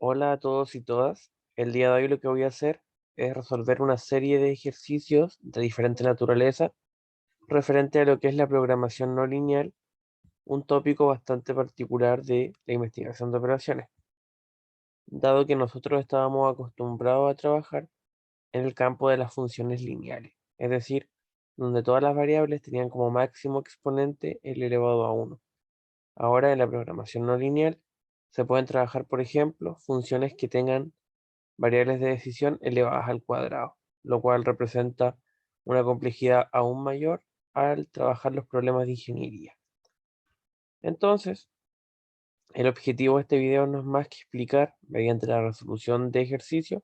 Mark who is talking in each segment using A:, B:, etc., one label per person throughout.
A: Hola a todos y todas. El día de hoy lo que voy a hacer es resolver una serie de ejercicios de diferente naturaleza referente a lo que es la programación no lineal, un tópico bastante particular de la investigación de operaciones, dado que nosotros estábamos acostumbrados a trabajar en el campo de las funciones lineales, es decir, donde todas las variables tenían como máximo exponente el elevado a uno. Ahora en la programación no lineal se pueden trabajar, por ejemplo, funciones que tengan variables de decisión elevadas al cuadrado, lo cual representa una complejidad aún mayor al trabajar los problemas de ingeniería. Entonces, el objetivo de este video no es más que explicar, mediante la resolución de ejercicios,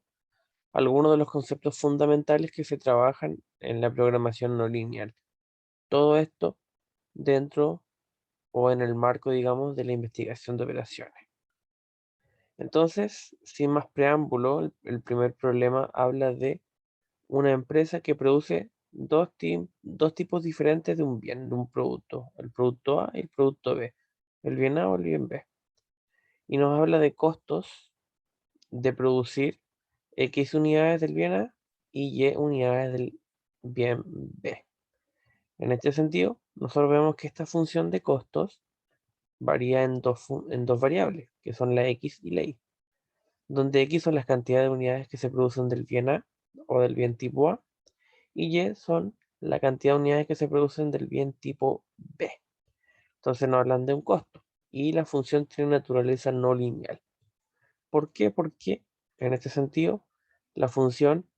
A: algunos de los conceptos fundamentales que se trabajan en la programación no lineal. Todo esto dentro o en el marco, digamos, de la investigación de operaciones. Entonces, sin más preámbulo, el primer problema habla de una empresa que produce dos tipos diferentes de un bien, de un producto, el producto A y el producto B, el bien A o el bien B. Y nos habla de costos de producir X unidades del bien A y Y unidades del bien B. En este sentido, nosotros vemos que esta función de costos varía en dos variables, que son la X y la Y, donde X son las cantidades de unidades que se producen del bien A o del bien tipo A, y Y son la cantidad de unidades que se producen del bien tipo B. Entonces nos hablan de un costo. Y la función tiene naturaleza no lineal. ¿Por qué? Porque en este sentido la función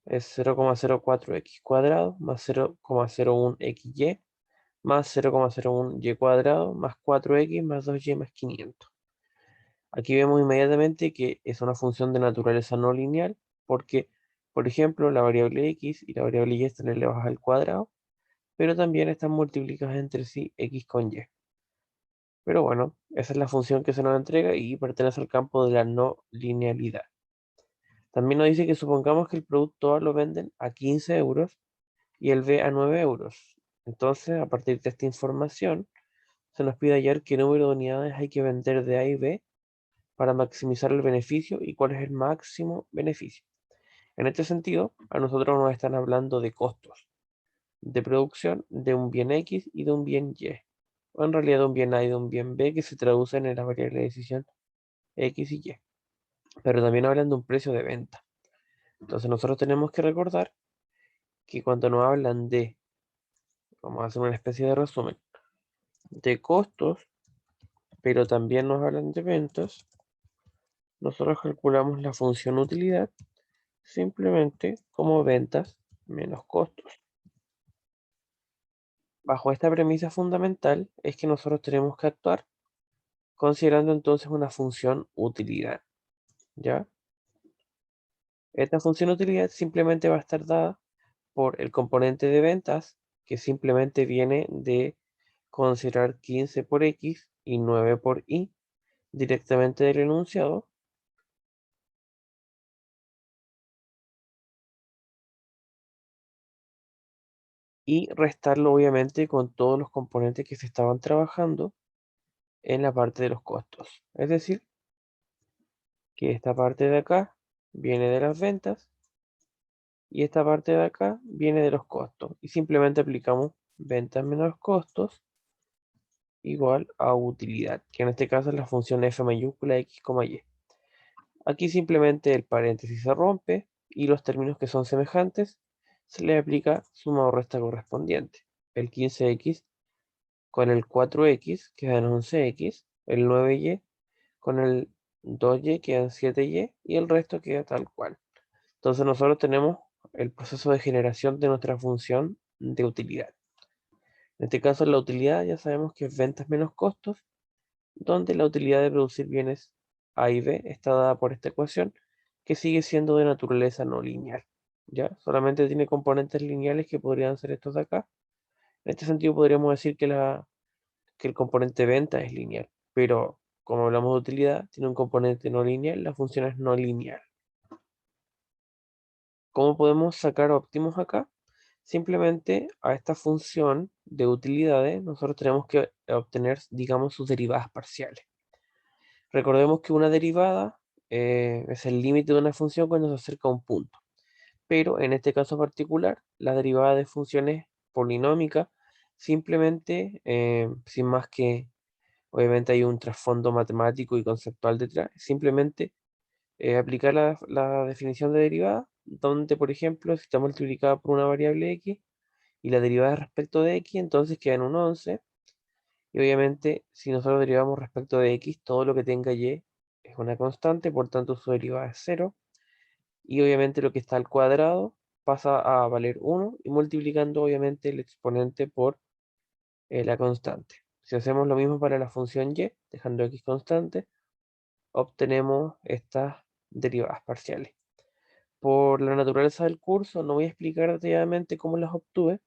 A: es 0,04x cuadrado más 0,01xy más 0,01y cuadrado más 4x más 2y más 500. Aquí vemos inmediatamente que es una función de naturaleza no lineal porque, por ejemplo, la variable x y la variable y están elevadas al cuadrado, pero también están multiplicadas entre sí x con y. Pero bueno, esa es la función que se nos entrega y pertenece al campo de la no linealidad. También nos dice que supongamos que el producto A lo venden a 15 euros y el B a 9 euros. Entonces, a partir de esta información, se nos pide hallar qué número de unidades hay que vender de A y B para maximizar el beneficio y cuál es el máximo beneficio. En este sentido, a nosotros nos están hablando de costos de producción de un bien X y de un bien Y, o en realidad de un bien A y de un bien B que se traducen en la variable de decisión X y Y, pero también hablan de un precio de venta. Entonces nosotros tenemos que recordar que cuando nos hablan de, vamos a hacer una especie de resumen, de costos, pero también nos hablan de ventas, nosotros calculamos la función utilidad simplemente como ventas menos costos. Bajo esta premisa fundamental es que nosotros tenemos que actuar considerando entonces una función utilidad, ¿ya? Esta función utilidad simplemente va a estar dada por el componente de ventas, que simplemente viene de considerar 15 por X y 9 por Y directamente del enunciado, y restarlo obviamente con todos los componentes que se estaban trabajando en la parte de los costos. Es decir, que esta parte de acá viene de las ventas y esta parte de acá viene de los costos. Y simplemente aplicamos ventas menos costos igual a utilidad, que en este caso es la función f mayúscula x, y. Aquí simplemente el paréntesis se rompe y los términos que son semejantes se le aplica suma o resta correspondiente. El 15x con el 4x quedan 11x, el 9y con el 2y quedan 7y y el resto queda tal cual. Entonces nosotros tenemos el proceso de generación de nuestra función de utilidad. En este caso la utilidad ya sabemos que es ventas menos costos, donde la utilidad de producir bienes A y B está dada por esta ecuación, que sigue siendo de naturaleza no lineal. ¿Ya? Solamente tiene componentes lineales que podrían ser estos de acá. En este sentido podríamos decir que el componente venta es lineal, pero como hablamos de utilidad, tiene un componente no lineal, la función es no lineal. ¿Cómo podemos sacar óptimos acá? Simplemente a esta función de utilidades nosotros tenemos que obtener, digamos, sus derivadas parciales. Recordemos que una derivada es el límite de una función cuando se acerca a un punto. Pero en este caso particular, la derivada de funciones polinómicas, simplemente, sin más que, obviamente hay un trasfondo matemático y conceptual detrás, simplemente aplicar la definición de derivada, donde, por ejemplo, si está multiplicada por una variable x y la derivada es respecto de x, entonces queda en un 11. Y obviamente, si nosotros derivamos respecto de x, todo lo que tenga y es una constante, por tanto su derivada es 0. Y obviamente lo que está al cuadrado pasa a valer 1 y multiplicando obviamente el exponente por la constante. Si hacemos lo mismo para la función y, dejando x constante, obtenemos estas derivadas parciales. Por la naturaleza del curso, no voy a explicar detalladamente cómo las obtuve,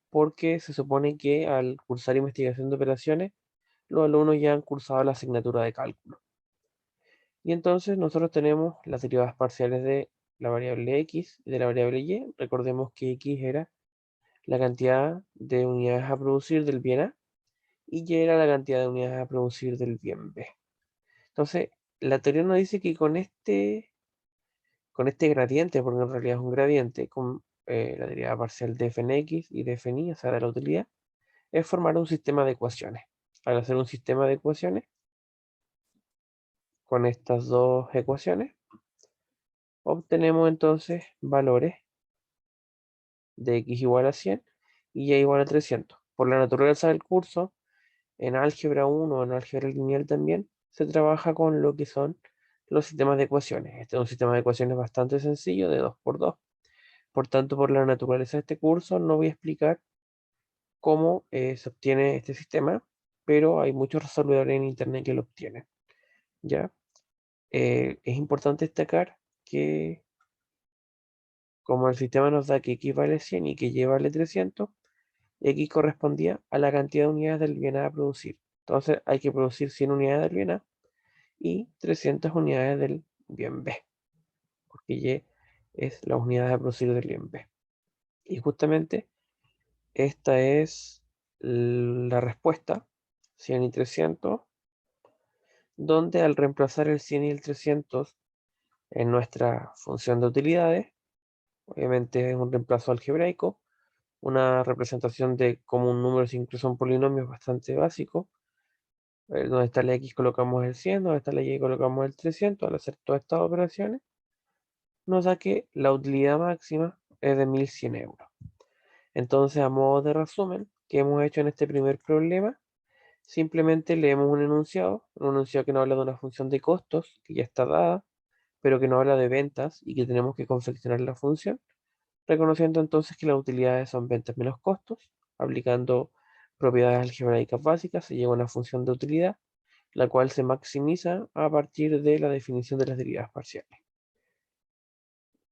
A: porque se supone que al cursar investigación de operaciones, los alumnos ya han cursado la asignatura de cálculo. Y entonces nosotros tenemos las derivadas parciales de la variable x y de la variable y. Recordemos que x era la cantidad de unidades a producir del bien A y y era la cantidad de unidades a producir del bien B. Entonces, la teoría nos dice que con este gradiente, porque en realidad es un gradiente, con la derivada parcial de f en x y de f en y, o sea, de la utilidad, es formar un sistema de ecuaciones. Al hacer un sistema de ecuaciones, con estas dos ecuaciones, obtenemos entonces valores de x igual a 100 y y igual a 300. Por la naturaleza del curso, en álgebra 1 o en álgebra lineal también, se trabaja con lo que son los sistemas de ecuaciones. Este es un sistema de ecuaciones bastante sencillo, de 2 por 2. Por tanto, por la naturaleza de este curso, no voy a explicar cómo se obtiene este sistema, pero hay muchos resolvedores en internet que lo obtienen. ¿Ya? Es importante destacar que como el sistema nos da que x vale 100 y que y vale 300, x correspondía a la cantidad de unidades del bien A a producir. Entonces hay que producir 100 unidades del bien A y 300 unidades del bien B, porque y es la unidad a producir del bien B. Y justamente esta es la respuesta, 100 y 300, donde al reemplazar el 100 y el 300 en nuestra función de utilidades, obviamente es un reemplazo algebraico, una representación de como un número sin incluso un polinomio es bastante básico. Donde está la x colocamos el 100, donde está la y colocamos el 300. Al hacer todas estas operaciones, nos da que la utilidad máxima es de 1100 euros. Entonces, a modo de resumen, ¿qué hemos hecho en este primer problema? Simplemente leemos un enunciado que nos habla de una función de costos, que ya está dada, pero que no habla de ventas y que tenemos que confeccionar la función, reconociendo entonces que las utilidades son ventas menos costos, aplicando propiedades algebraicas básicas, se llega a una función de utilidad, la cual se maximiza a partir de la definición de las derivadas parciales.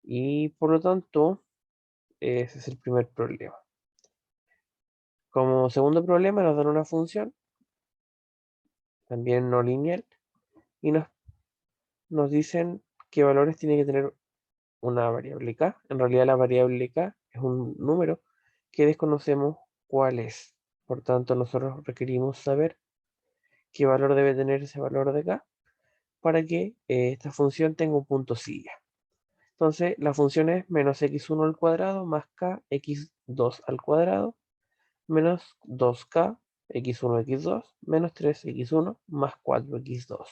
A: Y por lo tanto, ese es el primer problema. Como segundo problema nos dan una función, también no lineal, y nos dicen qué valores tiene que tener una variable k. En realidad la variable k es un número que desconocemos cuál es. Por tanto, nosotros requerimos saber qué valor debe tener ese valor de k para que esta función tenga un punto silla. Entonces, la función es menos x1 al cuadrado más k x2 al cuadrado menos 2k x1 x2 menos 3x1 más 4x2.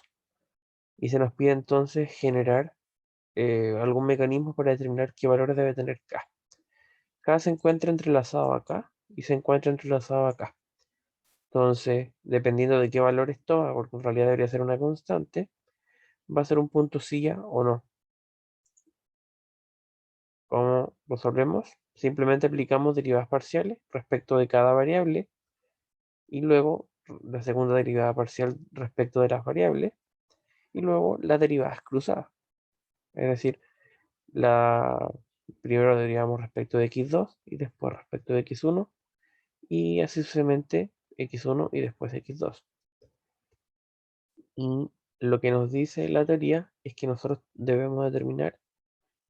A: Y se nos pide entonces generar algún mecanismo para determinar qué valores debe tener k. K se encuentra entrelazado acá y se encuentra entrelazado acá. Entonces, dependiendo de qué valores toma, porque en realidad debería ser una constante, va a ser un punto silla o no. ¿Cómo resolvemos? Simplemente aplicamos derivadas parciales respecto de cada variable y luego la segunda derivada parcial respecto de las variables y luego las derivadas cruzadas. Es decir, la primero derivamos respecto de x2 y después respecto de x1 y así sucesivamente x1 y después x2. Y lo que nos dice la teoría es que nosotros debemos determinar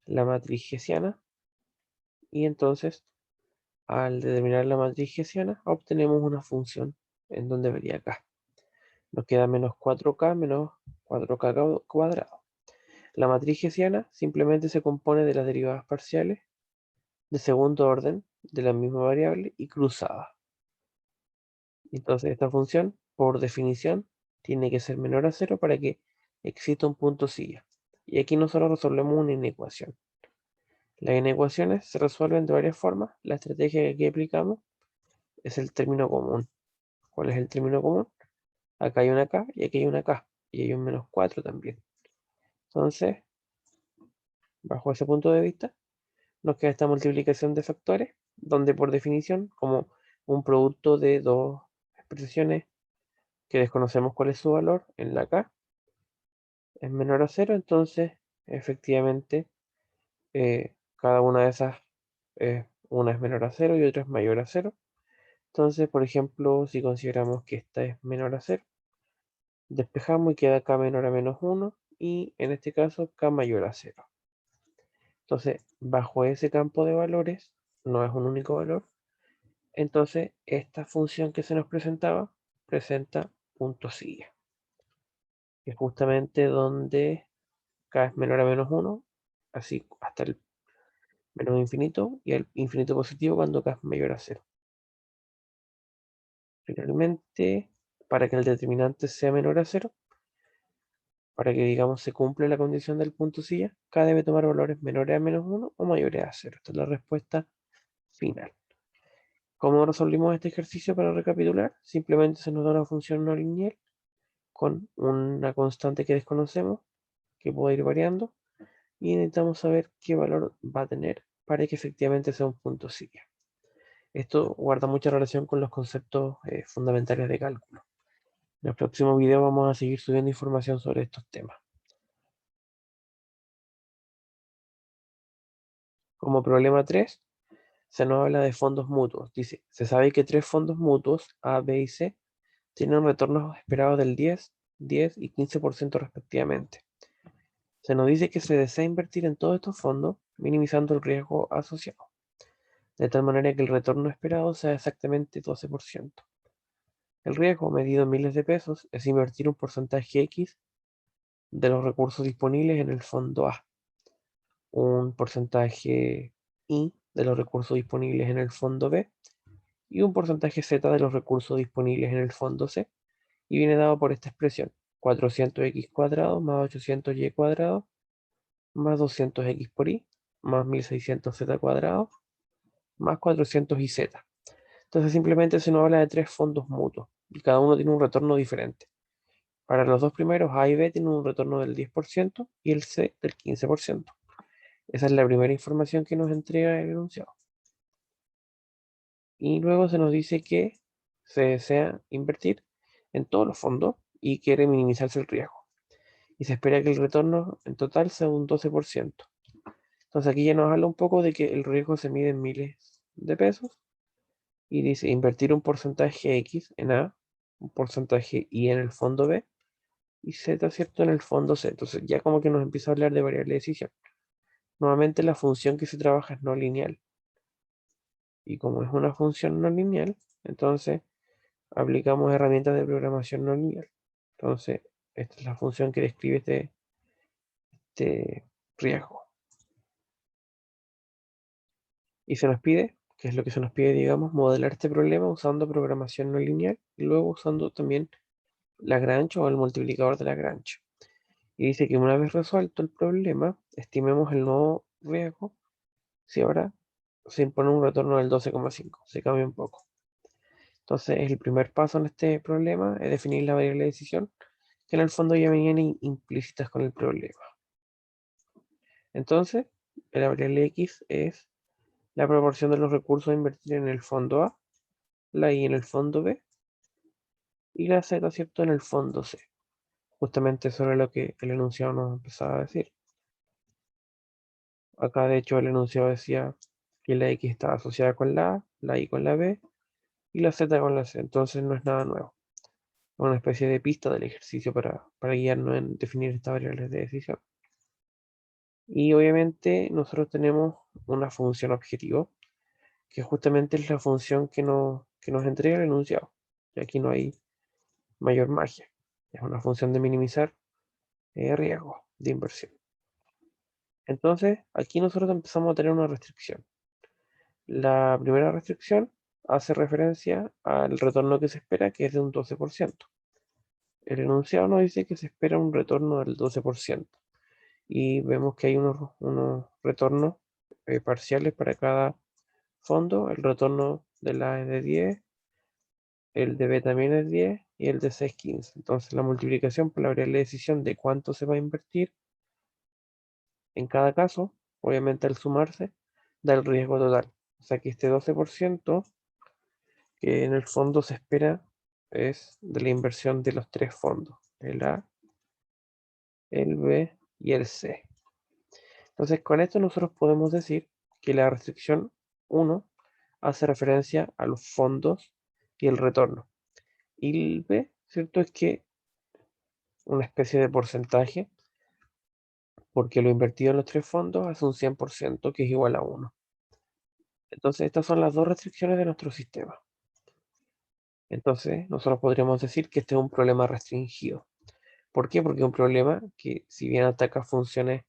A: la matriz hessiana y entonces al determinar la matriz hessiana obtenemos una función en donde vería k. Nos queda menos 4k menos 4k cuadrado. La matriz hessiana simplemente se compone de las derivadas parciales de segundo orden de la misma variable y cruzadas. Entonces esta función, por definición, tiene que ser menor a 0 para que exista un punto silla. Y aquí nosotros resolvemos una inecuación. Las inecuaciones se resuelven de varias formas. La estrategia que aquí aplicamos es el término común. ¿Cuál es el término común? Acá hay una K y aquí hay una K. Y hay un menos 4 también. Entonces, bajo ese punto de vista, nos queda esta multiplicación de factores, donde por definición, como un producto de dos expresiones que desconocemos cuál es su valor en la K, es menor a 0, entonces efectivamente cada una de esas, una es menor a 0 y otra es mayor a 0. Entonces, por ejemplo, si consideramos que esta es menor a 0, despejamos y queda K menor a menos 1 y en este caso K mayor a 0. Entonces, bajo ese campo de valores, no es un único valor, entonces esta función que se nos presentaba presenta punto silla, que es justamente donde K es menor a menos 1, así hasta el menos infinito, y el infinito positivo cuando K es mayor a 0. Finalmente, para que el determinante sea menor a 0, para que digamos se cumple la condición del punto silla, K debe tomar valores menores a menos 1 o mayores a 0. Esta es la respuesta final. ¿Cómo resolvimos este ejercicio para recapitular? Simplemente se nos da una función no lineal con una constante que desconocemos, que puede ir variando, y necesitamos saber qué valor va a tener para que efectivamente sea un punto silla. Esto guarda mucha relación con los conceptos fundamentales de cálculo. En el próximo video vamos a seguir subiendo información sobre estos temas. Como problema 3, se nos habla de fondos mutuos. Dice, se sabe que 3 fondos mutuos, A, B y C, tienen retornos esperados del 10, 10 y 15% respectivamente. Se nos dice que se desea invertir en todos estos fondos, minimizando el riesgo asociado, de tal manera que el retorno esperado sea exactamente 12%. El riesgo, medido en miles de pesos, es invertir un porcentaje X de los recursos disponibles en el fondo A, un porcentaje Y de los recursos disponibles en el fondo B y un porcentaje Z de los recursos disponibles en el fondo C, y viene dado por esta expresión: 400x cuadrado más 800y cuadrado más 200x por y más 1600z cuadrado más 400yz. Entonces simplemente se nos habla de 3 fondos mutuos y cada uno tiene un retorno diferente. Para los dos primeros, A y B tienen un retorno del 10% y el C del 15%. Esa es la primera información que nos entrega el enunciado. Y luego se nos dice que se desea invertir en todos los fondos y quiere minimizarse el riesgo. Y se espera que el retorno en total sea un 12%. Entonces aquí ya nos habla un poco de que el riesgo se mide en miles de pesos y dice invertir un porcentaje X en A, un porcentaje Y en el fondo B y Z, ¿cierto?, en el fondo C. Entonces ya como que nos empieza a hablar de variable de decisión. Nuevamente la función que se trabaja es no lineal. Y como es una función no lineal, entonces aplicamos herramientas de programación no lineal. Entonces, esta es la función que describe este riesgo. Y se nos pide, que es lo que se nos pide, digamos, modelar este problema usando programación no lineal y luego usando también Lagrange o el multiplicador de Lagrange. Y dice que una vez resuelto el problema, estimemos el nuevo riesgo si ahora se impone un retorno del 12,5. Se cambia un poco. Entonces, el primer paso en este problema es definir la variable de decisión, que en el fondo ya venían implícitas con el problema. Entonces, la variable X es la proporción de los recursos a invertir en el fondo A, la Y en el fondo B y la Z, ¿cierto?, en el fondo C. Justamente eso era lo que el enunciado nos empezaba a decir. Acá, de hecho, el enunciado decía que la X estaba asociada con la A, la Y con la B y la Z con la C. Entonces no es nada nuevo. Es una especie de pista del ejercicio para guiarnos en definir estas variables de decisión. Y obviamente nosotros tenemos una función objetivo, que justamente es la función que nos entrega el enunciado. Y aquí no hay mayor magia. Es una función de minimizar riesgo de inversión. Entonces, aquí nosotros empezamos a tener una restricción. La primera restricción hace referencia al retorno que se espera, que es de un 12%. El enunciado nos dice que se espera un retorno del 12%. Y vemos que hay unos retornos parciales para cada fondo. El retorno de la es de 10, el de B también es 10 y el de C es 15. Entonces la multiplicación por la variable de decisión de cuánto se va a invertir en cada caso, obviamente al sumarse, da el riesgo total. O sea que este 12% que en el fondo se espera es de la inversión de los tres fondos, el A, el B y el C. Entonces con esto nosotros podemos decir que la restricción 1 hace referencia a los fondos y el retorno. Y el B, ¿cierto? Es que una especie de porcentaje, porque lo invertido en los tres fondos hace un 100%, que es igual a 1. Entonces estas son las dos restricciones de nuestro sistema. Entonces nosotros podríamos decir que este es un problema restringido. ¿Por qué? Porque es un problema que, si bien ataca funciones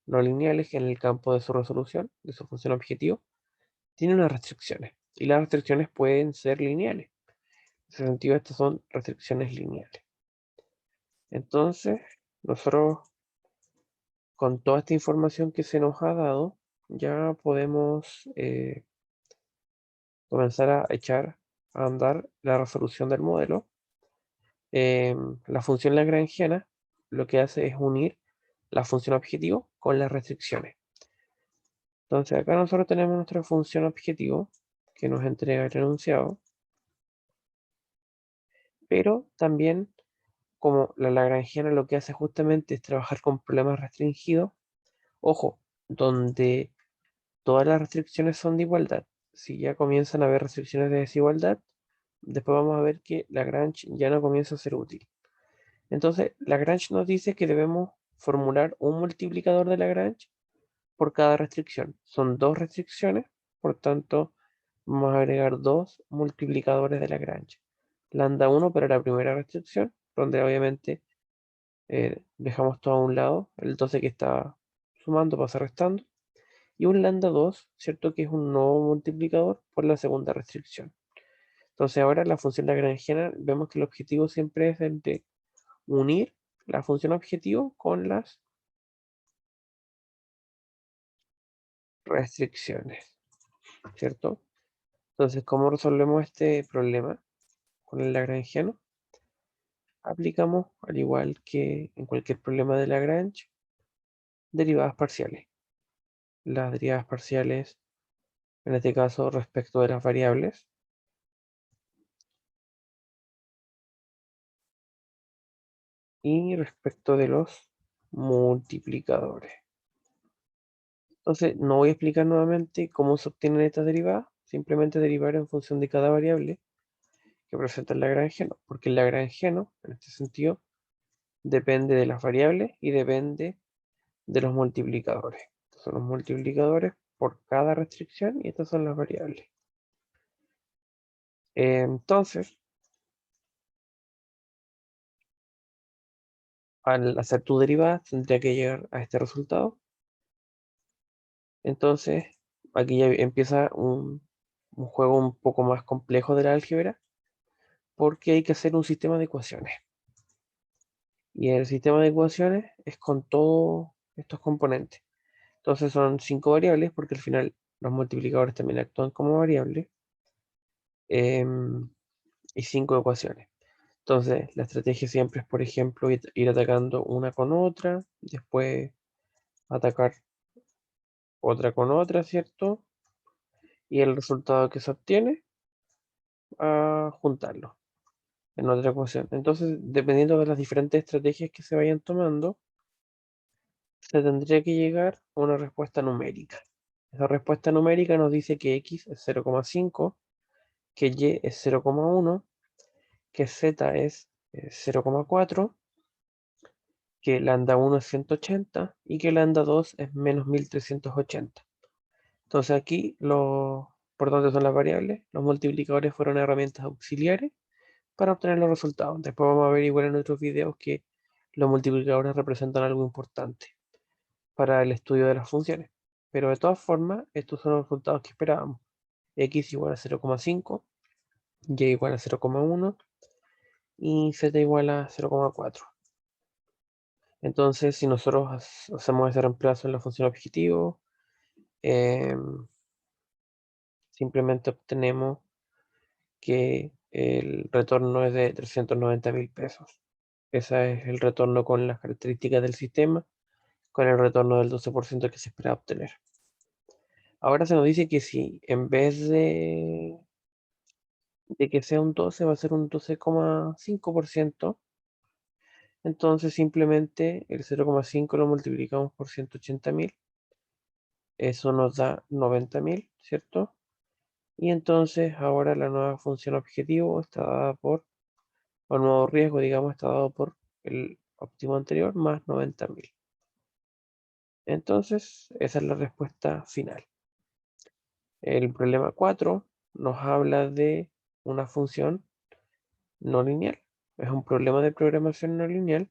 A: no lineales en el campo de su resolución, de su función objetivo, tiene unas restricciones. Y las restricciones pueden ser lineales. En ese sentido, estas son restricciones lineales. Entonces, nosotros, con toda esta información que se nos ha dado, ya podemos comenzar a echar a andar la resolución del modelo. La función lagrangiana lo que hace es unir la función objetivo con las restricciones. Entonces acá nosotros tenemos nuestra función objetivo que nos entrega el enunciado, pero también, como la lagrangiana lo que hace justamente es trabajar con problemas restringidos, ojo, donde todas las restricciones son de igualdad. Si ya comienzan a haber restricciones de desigualdad, después vamos a ver que Lagrange ya no comienza a ser útil. Entonces, Lagrange nos dice que debemos formular un multiplicador de Lagrange por cada restricción. Son dos restricciones, por tanto, vamos a agregar dos multiplicadores de Lagrange. Lambda 1 para la primera restricción, donde obviamente dejamos todo a un lado, el 12 que está sumando pasa restando, y un lambda 2, ¿cierto? Que es un nuevo multiplicador por la segunda restricción. Entonces ahora la función lagrangiana, vemos que el objetivo siempre es el de unir la función objetivo con las restricciones, ¿cierto? Entonces, ¿cómo resolvemos este problema con el lagrangiano? Aplicamos, al igual que en cualquier problema de Lagrange, derivadas parciales. Las derivadas parciales, en este caso, respecto de las variables, y respecto de los multiplicadores. Entonces, no voy a explicar nuevamente cómo se obtienen estas derivadas, simplemente derivar en función de cada variable que presenta el lagrangiano, porque el lagrangiano, en este sentido, depende de las variables y depende de los multiplicadores. Estos son los multiplicadores por cada restricción y estas son las variables. Entonces, al hacer tu derivada, tendría que llegar a este resultado. Entonces, aquí ya empieza un juego un poco más complejo de la álgebra, porque hay que hacer un sistema de ecuaciones. Y el sistema de ecuaciones es con todos estos componentes. Entonces son 5 variables, porque al final los multiplicadores también actúan como variables, y 5 ecuaciones. Entonces, la estrategia siempre es, por ejemplo, ir atacando una con otra, después atacar otra con otra, ¿cierto? Y el resultado que se obtiene, a juntarlo en otra ecuación. Entonces, dependiendo de las diferentes estrategias que se vayan tomando, se tendría que llegar a una respuesta numérica. Esa respuesta numérica nos dice que x es 0,5, que y es 0,1, que z es 0,4, que lambda 1 es 180 y que lambda 2 es menos 1380. Entonces aquí por donde son las variables, los multiplicadores fueron herramientas auxiliares para obtener los resultados. Después vamos a ver igual en otros videos que los multiplicadores representan algo importante para el estudio de las funciones. Pero de todas formas, estos son los resultados que esperábamos. X igual a 0,5, Y igual a 0,1 y Z igual a 0,4. Entonces, si nosotros hacemos ese reemplazo en la función objetivo, simplemente obtenemos que el retorno es de 390.000 pesos. Ese es el retorno con las características del sistema, con el retorno del 12% que se espera obtener. Ahora se nos dice que si en vez de que sea un 12, va a ser un 12,5%, entonces simplemente el 0,5 lo multiplicamos por 180.000, eso nos da 90.000, ¿cierto? Y entonces ahora la nueva función objetivo está dada por, o nuevo riesgo, digamos, está dado por el óptimo anterior más 90.000. Entonces, esa es la respuesta final. El problema 4 nos habla de una función no lineal. Es un problema de programación no lineal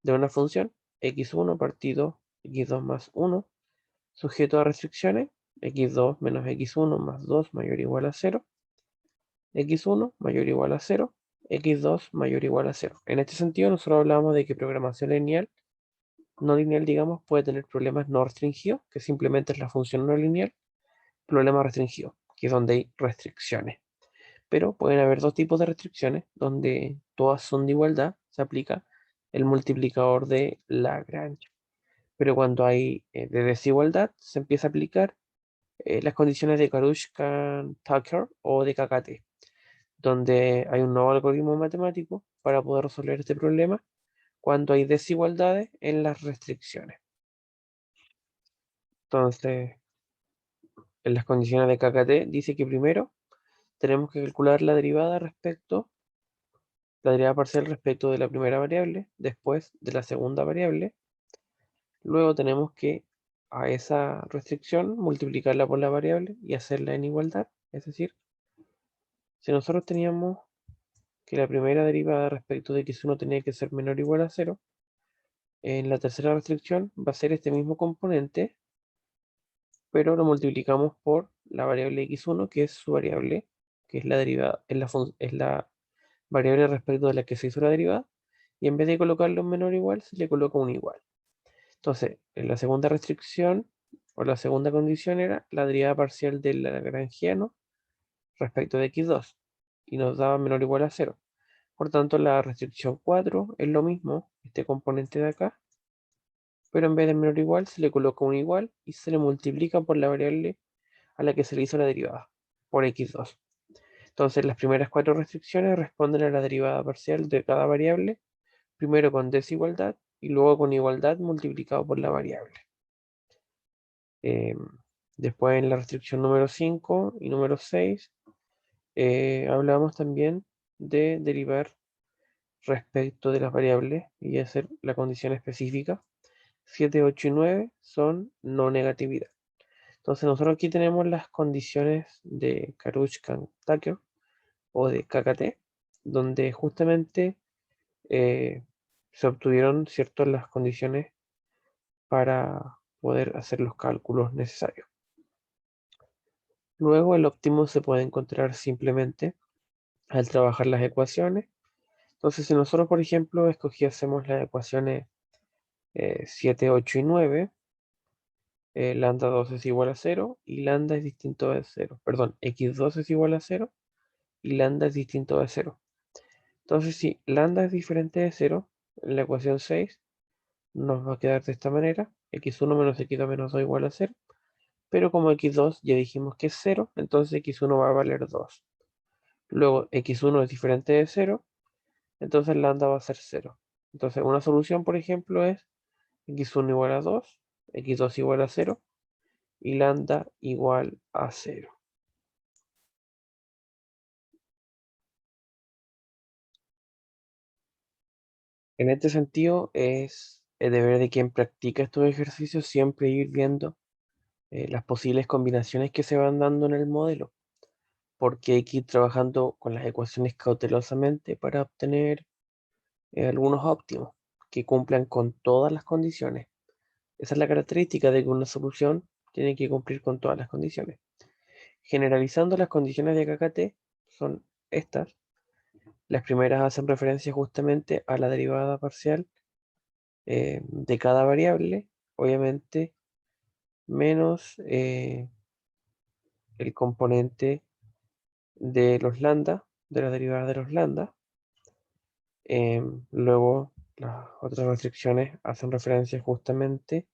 A: de una función x1 partido x2 más 1, sujeto a restricciones, x2 menos x1 más 2 mayor o igual a 0, x1 mayor o igual a 0, x2 mayor o igual a 0. En este sentido, nosotros hablamos de que programación lineal, no lineal, digamos, puede tener problemas no restringidos, que simplemente es la función no lineal, problema restringido, que es donde hay restricciones. Pero pueden haber dos tipos de restricciones, donde todas son de igualdad, se aplica el multiplicador de Lagrange. Pero cuando hay de desigualdad, se empieza a aplicar las condiciones de Karushka-Tucker o de KKT, donde hay un nuevo algoritmo matemático para poder resolver este problema cuando hay desigualdades en las restricciones. Entonces, en las condiciones de KKT dice que primero tenemos que calcular la derivada parcial respecto de la primera variable, después de la segunda variable. Luego tenemos que a esa restricción multiplicarla por la variable y hacerla en igualdad. Es decir, si nosotros teníamos que la primera derivada respecto de x1 tenía que ser menor o igual a 0, en la tercera restricción va a ser este mismo componente, pero lo multiplicamos por la variable x1, que es su variable, que es la derivada, es la variable respecto de la que se hizo la derivada, y en vez de colocarlo en menor o igual, se le coloca un igual. Entonces, en la segunda restricción, o la segunda condición era la derivada parcial del lagrangiano respecto de x2, y nos daba menor o igual a 0. Por tanto, la restricción 4 es lo mismo, este componente de acá, pero en vez de menor o igual, se le coloca un igual y se le multiplica por la variable a la que se le hizo la derivada, por x2. Entonces, las primeras 4 restricciones responden a la derivada parcial de cada variable, primero con desigualdad y luego con igualdad multiplicado por la variable. Después en la restricción número 5 y número 6 hablamos también de derivar respecto de las variables y hacer la condición específica. 7, 8 y 9 son no negatividad. Entonces nosotros aquí tenemos las condiciones de Karushka-Tucker o de KKT, donde justamente se obtuvieron ciertas las condiciones para poder hacer los cálculos necesarios. Luego el óptimo se puede encontrar simplemente al trabajar las ecuaciones. Entonces, si nosotros, por ejemplo, hacemos las ecuaciones 7, 8 y 9, lambda 2 es igual a 0 y lambda es distinto de 0. Perdón, x2 es igual a 0 y lambda es distinto de 0. Entonces, si lambda es diferente de 0, en la ecuación 6 nos va a quedar de esta manera: x1 menos x2 menos 2 igual a 0. Pero como x2 ya dijimos que es 0, entonces x1 va a valer 2. Luego x1 es diferente de 0, entonces lambda va a ser 0. Entonces una solución, por ejemplo, es x1 igual a 2, x2 igual a 0 y lambda igual a 0. En este sentido, es el deber de quien practica estos ejercicios siempre ir viendo las posibles combinaciones que se van dando en el modelo, porque hay que ir trabajando con las ecuaciones cautelosamente para obtener algunos óptimos que cumplan con todas las condiciones. Esa es la característica de que una solución tiene que cumplir con todas las condiciones. Generalizando las condiciones de KKT son estas. Las primeras hacen referencia justamente a la derivada parcial de cada variable, obviamente menos el componente de los lambda, de la derivada de los lambda. Luego, las otras restricciones hacen referencia justamente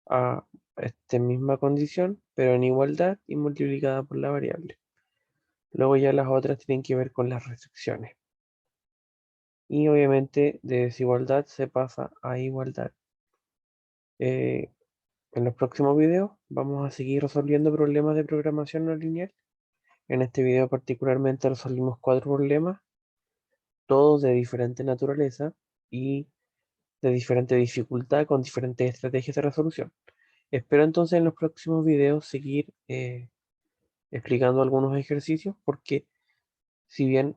A: a esta misma condición, pero en igualdad y multiplicada por la variable. Luego ya las otras tienen que ver con las restricciones. Y obviamente de desigualdad se pasa a igualdad. En los próximos videos vamos a seguir resolviendo problemas de programación no lineal. En este video particularmente resolvimos 4 problemas, todos de diferente naturaleza y de diferente dificultad con diferentes estrategias de resolución. Espero entonces en los próximos videos seguir explicando algunos ejercicios porque si bien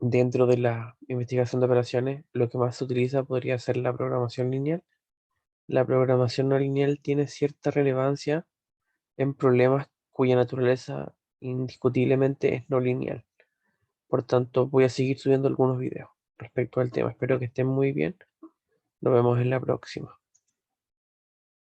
A: dentro de la investigación de operaciones lo que más se utiliza podría ser la programación lineal, la programación no lineal tiene cierta relevancia en problemas cuya naturaleza indiscutiblemente es no lineal. Por tanto, voy a seguir subiendo algunos videos respecto al tema. Espero que estén muy bien. Nos vemos en la próxima.